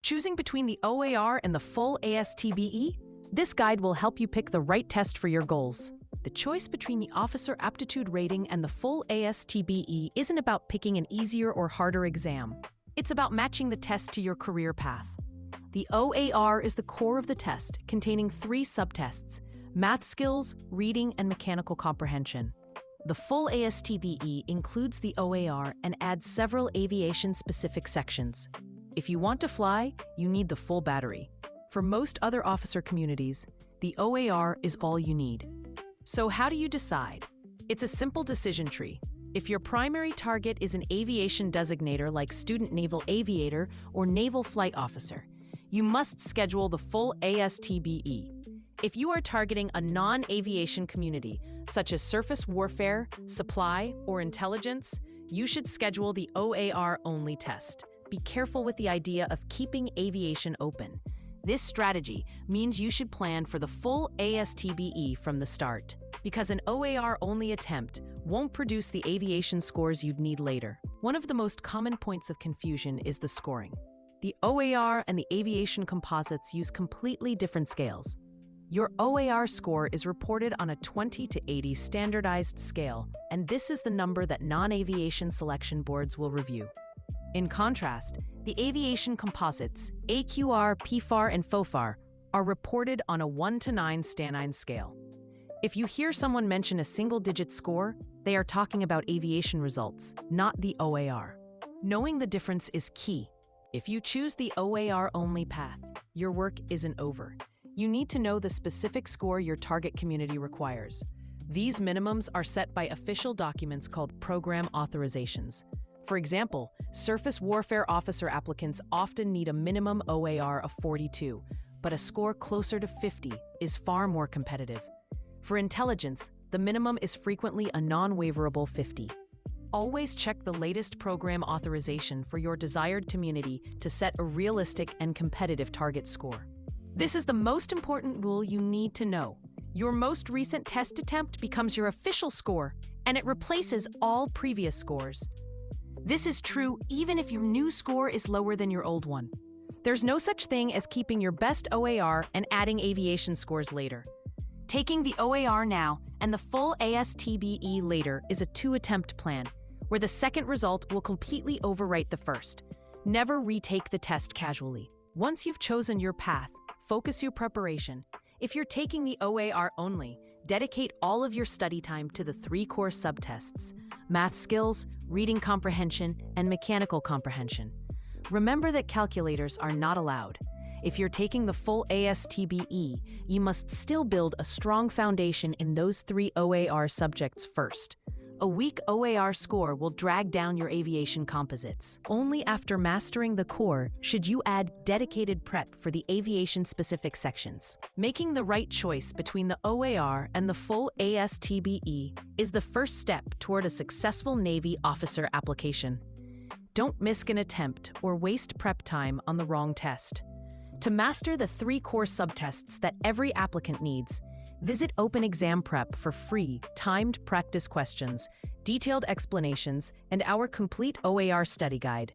Choosing between the OAR and the full ASTB-E? This guide will help you pick the right test for your goals. The choice between the Officer Aptitude Rating and the full ASTB-E isn't about picking an easier or harder exam. It's about matching the test to your career path. The OAR is the core of the test, containing 3 subtests: math skills, reading, and mechanical comprehension. The full ASTB-E includes the OAR and adds several aviation-specific sections. If you want to fly, you need the full battery. For most other officer communities, the OAR is all you need. So how do you decide? It's a simple decision tree. If your primary target is an aviation designator like student naval aviator or naval flight officer, you must schedule the full ASTB-E. If you are targeting a non-aviation community, such as surface warfare, supply, or intelligence, you should schedule the OAR-only test. Be careful with the idea of keeping aviation open. This strategy means you should plan for the full ASTB-E from the start, because an OAR-only attempt won't produce the aviation scores you'd need later. One of the most common points of confusion is the scoring. The OAR and the aviation composites use completely different scales. Your OAR score is reported on a 20 to 80 standardized scale, and this is the number that non-aviation selection boards will review. In contrast, the aviation composites, AQR, PFAR, and FOFAR, are reported on a 1 to 9 Stanine scale. If you hear someone mention a single-digit score, they are talking about aviation results, not the OAR. Knowing the difference is key. If you choose the OAR-only path, your work isn't over. You need to know the specific score your target community requires. These minimums are set by official documents called program authorizations. For example, surface warfare officer applicants often need a minimum OAR of 42, but a score closer to 50 is far more competitive. For intelligence, the minimum is frequently a non-waiverable 50. Always check the latest program authorization for your desired community to set a realistic and competitive target score. This is the most important rule you need to know. Your most recent test attempt becomes your official score, and it replaces all previous scores. This is true even if your new score is lower than your old one. There's no such thing as keeping your best OAR and adding aviation scores later. Taking the OAR now and the full ASTB-E later is a 2-attempt plan, where the second result will completely overwrite the first. Never retake the test casually. Once you've chosen your path, focus your preparation. If you're taking the OAR only, dedicate all of your study time to the 3 core subtests: math skills, reading comprehension, and mechanical comprehension. Remember that calculators are not allowed. If you're taking the full ASTB-E, you must still build a strong foundation in those 3 OAR subjects first. A weak OAR score will drag down your aviation composites. Only after mastering the core should you add dedicated prep for the aviation-specific sections. Making the right choice between the OAR and the full ASTB-E is the first step toward a successful Navy officer application. Don't miss an attempt or waste prep time on the wrong test. To master the 3 core subtests that every applicant needs, visit Open Exam Prep for free, timed practice questions, detailed explanations, and our complete OAR study guide.